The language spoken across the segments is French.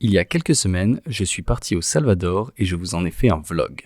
Il y a quelques semaines, je suis parti au Salvador et je vous en ai fait un vlog.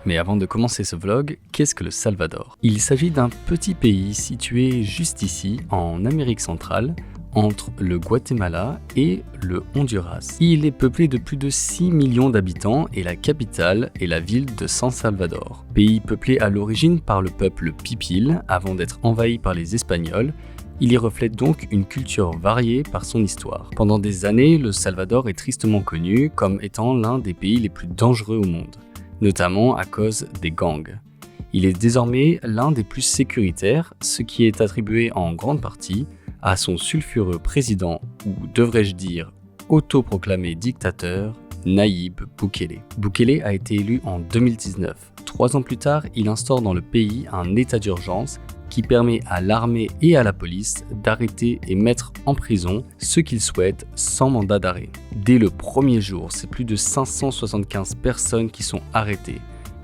Mais avant de commencer ce vlog, qu'est-ce que le Salvador? Il s'agit d'un petit pays situé juste ici, en Amérique centrale, entre le Guatemala et le Honduras. Il est peuplé de plus de 6 millions d'habitants et la capitale est la ville de San Salvador. Pays peuplé à l'origine par le peuple Pipil avant d'être envahi par les Espagnols, il y reflète donc une culture variée par son histoire. Pendant des années, le Salvador est tristement connu comme étant l'un des pays les plus dangereux au monde, notamment à cause des gangs. Il est désormais l'un des plus sécuritaires, ce qui est attribué en grande partie à son sulfureux président, ou devrais-je dire autoproclamé dictateur, Nayib Bukele. Bukele a été élu en 2019. 3 ans plus tard, il instaure dans le pays un état d'urgence qui permet à l'armée et à la police d'arrêter et mettre en prison ceux qu'ils souhaitent sans mandat d'arrêt. Dès le premier jour, c'est plus de 575 personnes qui sont arrêtées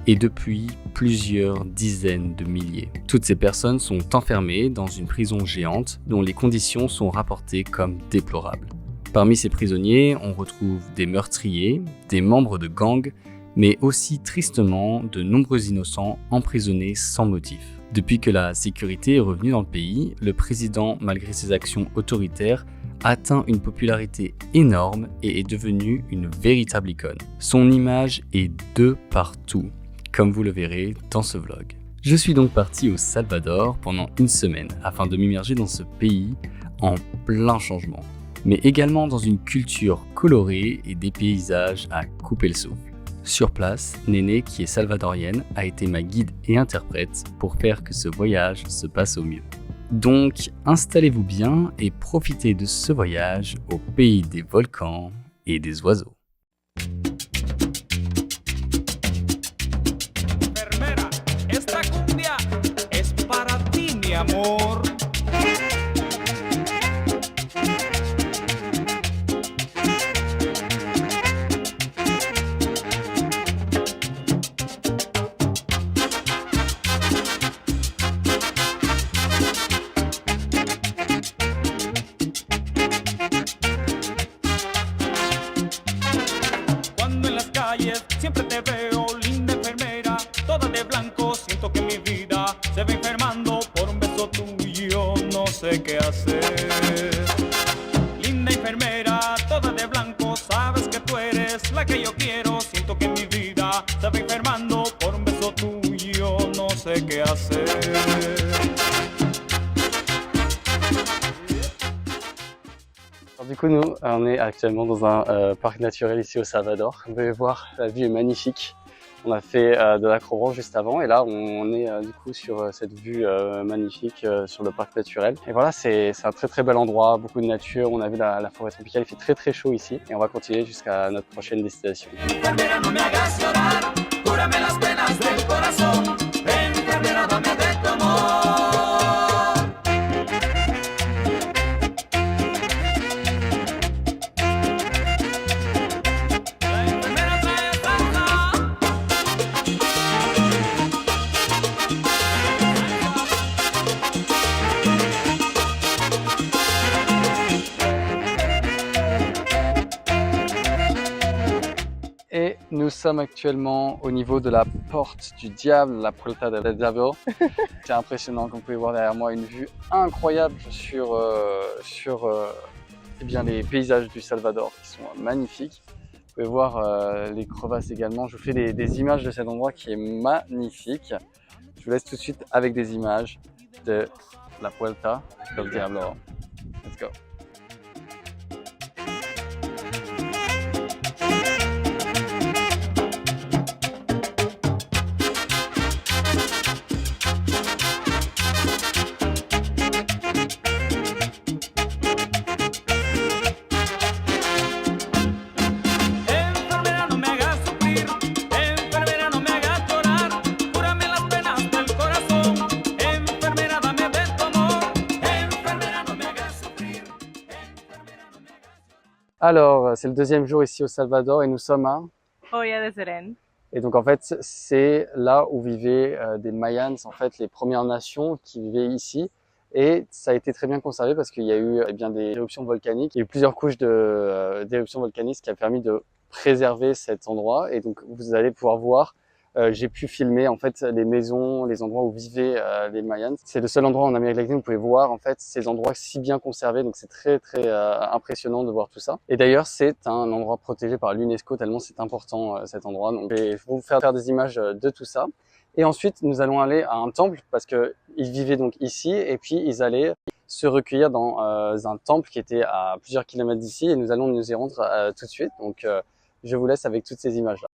et depuis plusieurs dizaines de milliers. Toutes ces personnes sont enfermées dans une prison géante dont les conditions sont rapportées comme déplorables. Parmi ces prisonniers, on retrouve des meurtriers, des membres de gangs, mais aussi tristement de nombreux innocents emprisonnés sans motif. Depuis que la sécurité est revenue dans le pays, le président, malgré ses actions autoritaires, atteint une popularité énorme et est devenu une véritable icône. Son image est de partout, comme vous le verrez dans ce vlog. Je suis donc parti au Salvador pendant une semaine afin de m'immerger dans ce pays en plein changement, mais également dans une culture colorée et des paysages à couper le souffle. Sur place, Néné, qui est salvadorienne, a été ma guide et interprète pour faire que ce voyage se passe au mieux. Donc, installez-vous bien et profitez de ce voyage au pays des volcans et des oiseaux. Enfermera, esta cumbia es para ti, mi amor. Siempre te veo, linda enfermera, toda de blanco, siento que mi vida se va enfermando por un beso tuyo, no sé qué hacer. Linda enfermera, toda de blanco, sabes que tú eres la que yo quiero, siento que mi vida se va enfermando por un beso tuyo, no sé qué hacer. Du coup, nous, on est actuellement dans un parc naturel ici au Salvador. Vous pouvez voir, la vue est magnifique. On a fait de l'acrobranche juste avant et là, on est du coup sur cette vue magnifique sur le parc naturel. Et voilà, c'est un très très bel endroit, beaucoup de nature. On a vu la forêt tropicale, il fait très très chaud ici et on va continuer jusqu'à notre prochaine destination. Et nous sommes actuellement au niveau de la porte du diable, la Puerta del Diablo. C'est impressionnant, comme vous pouvez voir derrière moi, une vue incroyable sur eh bien, les paysages du Salvador qui sont magnifiques. Vous pouvez voir les crevasses également. Je vous fais des images de cet endroit qui est magnifique. Je vous laisse tout de suite avec des images de la Puerta del Diablo. Let's go. Enfermera, no me hagas Alors, c'est le deuxième jour ici au Salvador et nous sommes à... Hoya de Seren. Et donc en fait, c'est là où vivaient des Mayans, en fait, les Premières Nations qui vivaient ici. Et ça a été très bien conservé parce qu'il y a eu eh bien des éruptions volcaniques. Il y a eu plusieurs couches d'éruptions volcaniques, ce qui a permis de préserver cet endroit. Et donc vous allez pouvoir voir, j'ai pu filmer en fait les maisons, les endroits où vivaient les Mayans. C'est le seul endroit en Amérique latine où vous pouvez voir en fait ces endroits si bien conservés. Donc c'est très impressionnant de voir tout ça. Et d'ailleurs c'est un endroit protégé par l'UNESCO tellement c'est important cet endroit. Donc je vais vous faire des images de tout ça. Et ensuite, nous allons aller à un temple parce que ils vivaient donc ici et puis ils allaient se recueillir dans un temple qui était à plusieurs kilomètres d'ici et nous allons nous y rendre tout de suite. Donc, je vous laisse avec toutes ces images-là.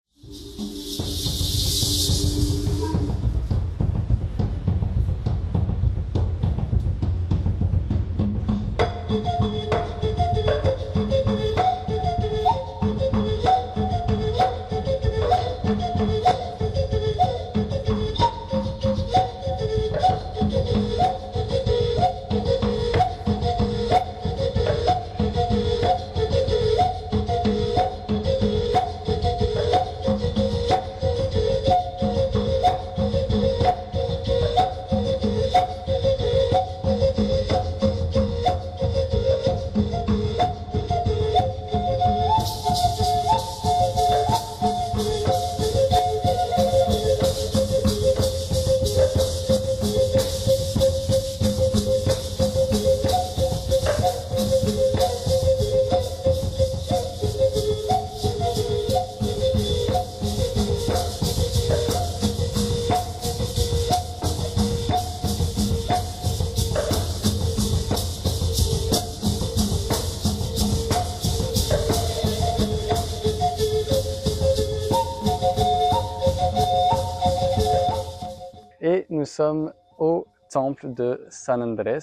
Et nous sommes au temple de San Andrés.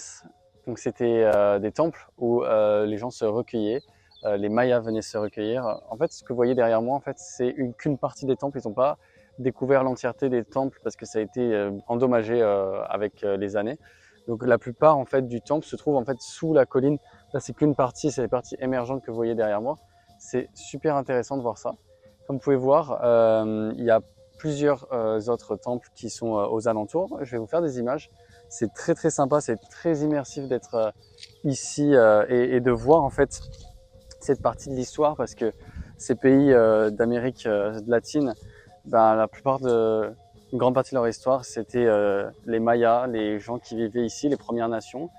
Donc c'était des temples où les gens se recueillaient, les Mayas venaient se recueillir. En fait, ce que vous voyez derrière moi, en fait, c'est qu'une partie des temples. Ils n'ont pas découvert l'entièreté des temples parce que ça a été endommagé avec les années. Donc la plupart en fait du temple se trouve en fait sous la colline. Là, c'est qu'une partie, c'est les parties émergentes que vous voyez derrière moi. C'est super intéressant de voir ça. Comme vous pouvez voir, il y a plusieurs autres temples qui sont aux alentours. Je vais vous faire des images. C'est très sympa, c'est très immersif d'être ici et de voir en fait cette partie de l'histoire parce que ces pays d'Amérique latine, ben, une grande partie de leur histoire, c'était les Mayas, les gens qui vivaient ici, les Premières Nations.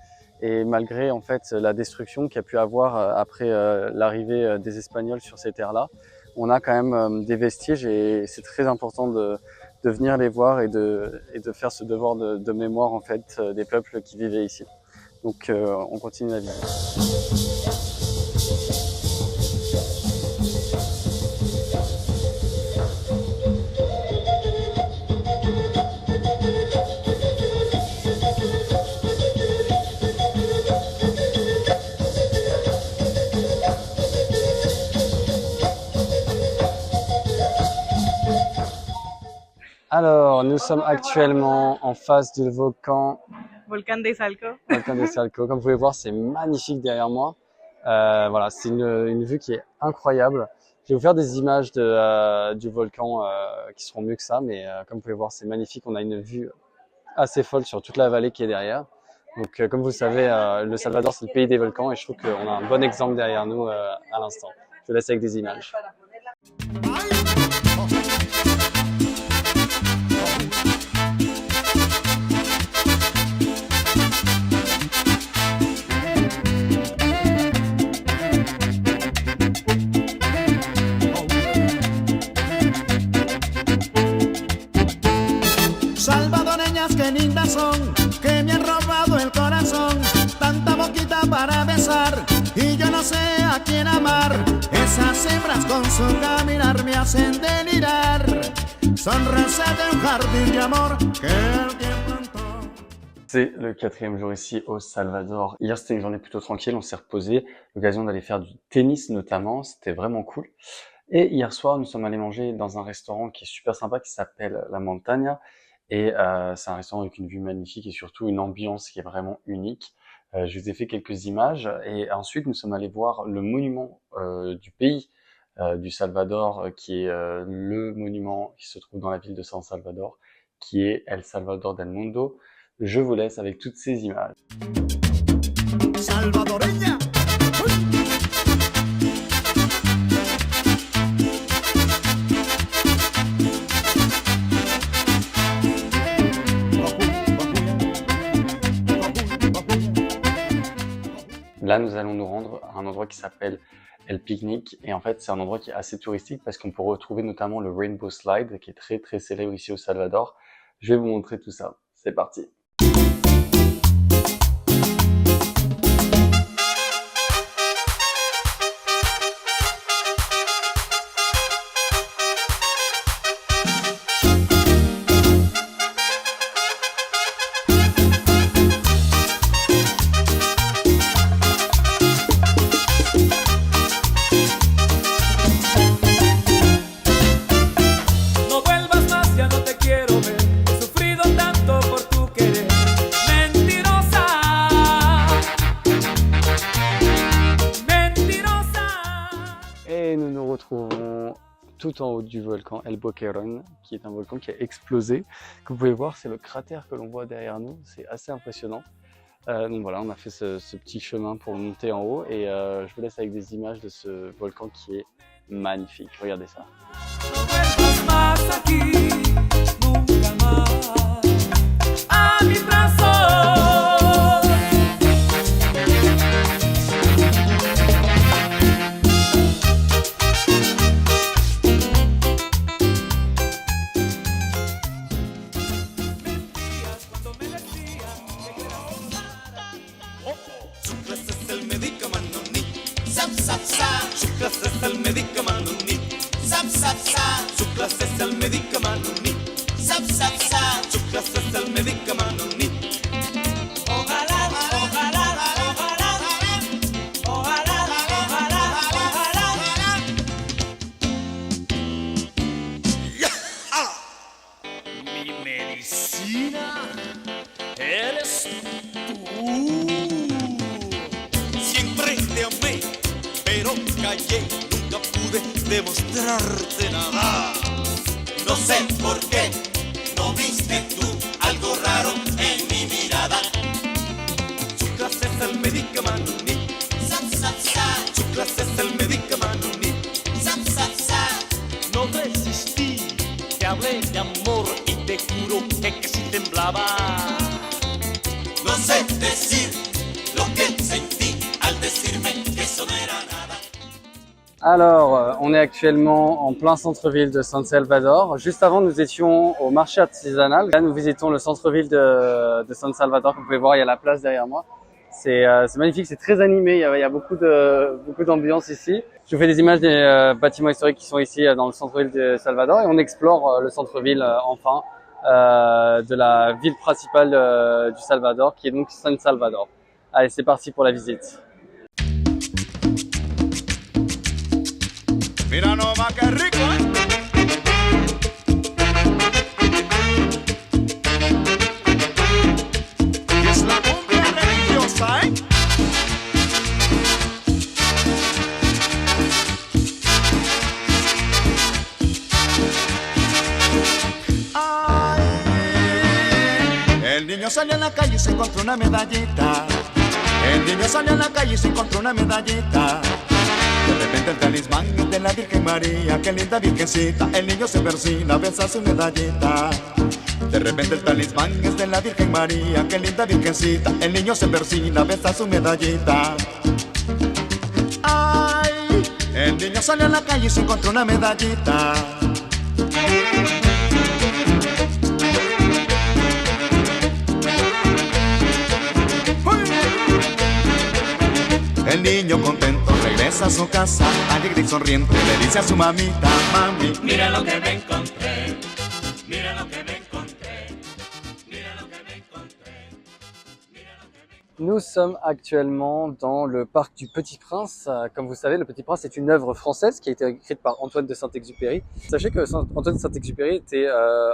Et malgré en fait la destruction qu'il y a pu avoir après l'arrivée des Espagnols sur ces terres-là, on a quand même des vestiges et c'est très important de venir les voir et de faire ce devoir de mémoire en fait des peuples qui vivaient ici. Donc on continue la visite. Alors, nous sommes actuellement en face du volcan Volcán de Izalco. Volcan de Salco. Comme vous pouvez voir, c'est magnifique derrière moi. Voilà, c'est une vue qui est incroyable. Je vais vous faire des images du volcan qui seront mieux que ça, mais comme vous pouvez voir, c'est magnifique. On a une vue assez folle sur toute la vallée qui est derrière. Donc, comme vous le savez, le Salvador, c'est le pays des volcans et je trouve qu'on a un bon exemple derrière nous à l'instant. Je vous laisse avec des images. Salvadoreñas que lindas son, que me han robado el corazón, tanta boquita para besar, y yo no sé a quién amar. Esas hembras con su caminar me hacen delirar, son rosas de un jardín de amor que el tiempo entró. C'est le 4e jour ici au Salvador. Hier, c'était une journée plutôt tranquille, on s'est reposé. L'occasion d'aller faire du tennis notamment, c'était vraiment cool. Et hier soir, nous sommes allés manger dans un restaurant qui est super sympa, qui s'appelle La Montaña. Et c'est un restaurant avec une vue magnifique et surtout une ambiance qui est vraiment unique. Je vous ai fait quelques images et ensuite nous sommes allés voir le monument du pays du Salvador, qui est le monument qui se trouve dans la ville de San Salvador, qui est El Salvador del Mundo. Je vous laisse avec toutes ces images. Salvadoreña. Là, nous allons nous rendre à un endroit qui s'appelle El Picnic, et en fait, c'est un endroit qui est assez touristique parce qu'on peut retrouver notamment le Rainbow Slide, qui est très très célèbre ici au Salvador. Je vais vous montrer tout ça. C'est parti. No vuelvas más, ya no te quiero ver. He sufrido tanto por tu querer. Mentirosa, mentirosa. Et nous nous retrouvons tout en haut du volcan El Boquerón, qui est un volcan qui a explosé. Comme vous pouvez voir, c'est le cratère que l'on voit derrière nous. C'est assez impressionnant. Donc voilà, on a fait ce petit chemin pour monter en haut et je vous laisse avec des images de ce volcan qui est magnifique. Regardez ça. No vuelvas más aquí, nunca más a mis brazos. Mentías cuando me decías que eras sana. Su clase es el medicamento ni sap sap sap. Su clase es el medicamento ni sap sap sap. Su clase es el medicamento ni sap sap sap. Su clase es el medicamento ni. Ojalá, ojalá, ojalá, ojalá, ojalá, ojalá. Mi medicina eres tú. Siempre te amé, pero callé, nunca pude demostrarte nada. No sé por qué no viste tú algo raro en mi mirada. Su clase es el medicamento ni sap sap sap. Su clase es el medicamento ni sap sap sap. No resistí, te hablé de amor y te juro que si temblaba. No sé decir lo que sentí al decirme que eso no era nada. Alors, on est actuellement en plein centre-ville de San Salvador. Juste avant, nous étions au marché artisanal. Là, nous visitons le centre-ville de San Salvador. Comme vous pouvez voir, il y a la place derrière moi. C'est magnifique, c'est très animé. Il y a beaucoup d'ambiance ici. Je vous fais des images des bâtiments historiques qui sont ici dans le centre-ville de Salvador et on explore le centre-ville enfin de la ville principale du Salvador, qui est donc San Salvador. Allez, c'est parti pour la visite. Mira nomás qué rico, Y es la cumbia religiosa, Ay, el niño salió a la calle y se encontró una medallita. El niño salió a la calle y se encontró una medallita. De repente el talismán es de la Virgen María, qué linda virgencita, el niño se persina, besa su medallita. De repente el talismán es de la Virgen María, qué linda virgencita, el niño se persina, besa su medallita. Ay, el niño salió a la calle y se encontró una medallita. El niño contento regresa a su casa, alegre y sonriente, le dice a su mamita, mami, mira lo que me encontré, mira lo que me encontré, mira lo que me encontré, mira lo que me encontré. Nous sommes actuellement dans le parc du Petit Prince. Comme vous savez, le Petit Prince est une œuvre française qui a été écrite par Antoine de Saint-Exupéry. Sachez que Antoine de Saint-Exupéry était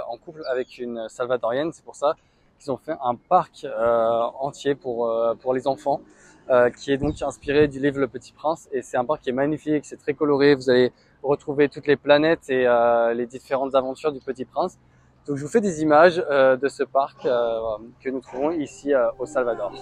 en couple avec une salvadorienne, c'est pour ça qu'ils ont fait un parc entier pour les enfants qui est donc inspiré du livre Le Petit Prince. Et c'est un parc qui est magnifique, c'est très coloré. Vous allez retrouver toutes les planètes et les différentes aventures du Petit Prince. Donc je vous fais des images de ce parc que nous trouvons ici au Salvador.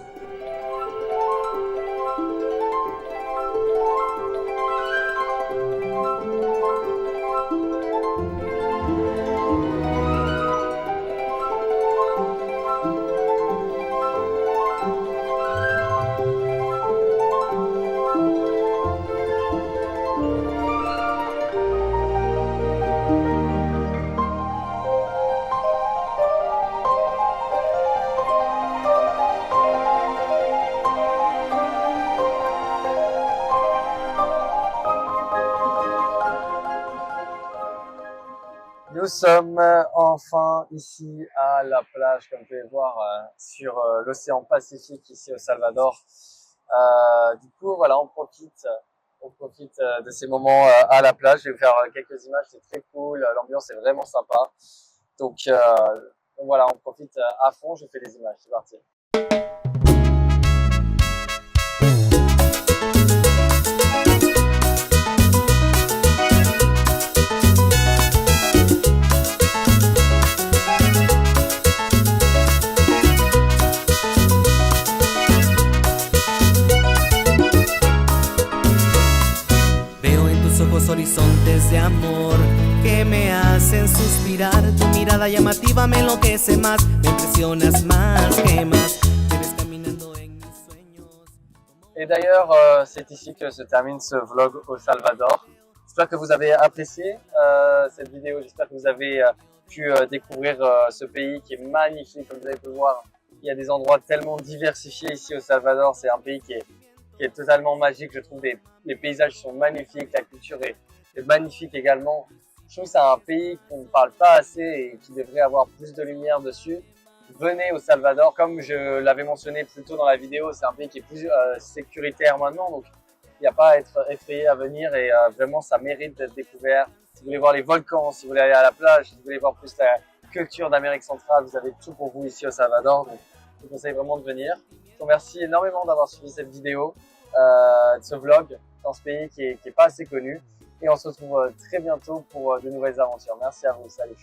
Nous sommes enfin ici à la plage, comme vous pouvez voir, sur l'océan Pacifique ici au Salvador. Du coup, voilà, on profite de ces moments à la plage. Je vais vous faire quelques images, c'est très cool, l'ambiance est vraiment sympa. Donc voilà, on profite à fond, je fais des images, c'est parti. Horizontes de amor que me hacen suspirar. Tu mirada llamativa me enloquece más, me impresionas más que más. Te ves caminando en mis sueños. Et d'ailleurs, c'est ici que se termine ce vlog au Salvador. J'espère que vous avez apprécié cette vidéo. J'espère que vous avez pu découvrir ce pays qui est magnifique. Comme vous avez pu voir, il y a des endroits tellement diversifiés ici au Salvador. C'est un pays qui est totalement magique. Je trouve les paysages sont magnifiques, la culture est magnifique également. Je trouve que c'est un pays qu'on ne parle pas assez et qui devrait avoir plus de lumière dessus. Venez au Salvador, comme je l'avais mentionné plus tôt dans la vidéo, c'est un pays qui est plus sécuritaire maintenant, donc il n'y a pas à être effrayé à venir et vraiment ça mérite d'être découvert. Si vous voulez voir les volcans, si vous voulez aller à la plage, si vous voulez voir plus la culture d'Amérique centrale, vous avez tout pour vous ici au Salvador, donc je vous conseille vraiment de venir. Je vous remercie énormément d'avoir suivi cette vidéo, de ce vlog dans ce pays qui est pas assez connu. Et on se retrouve très bientôt pour de nouvelles aventures. Merci à vous, salut.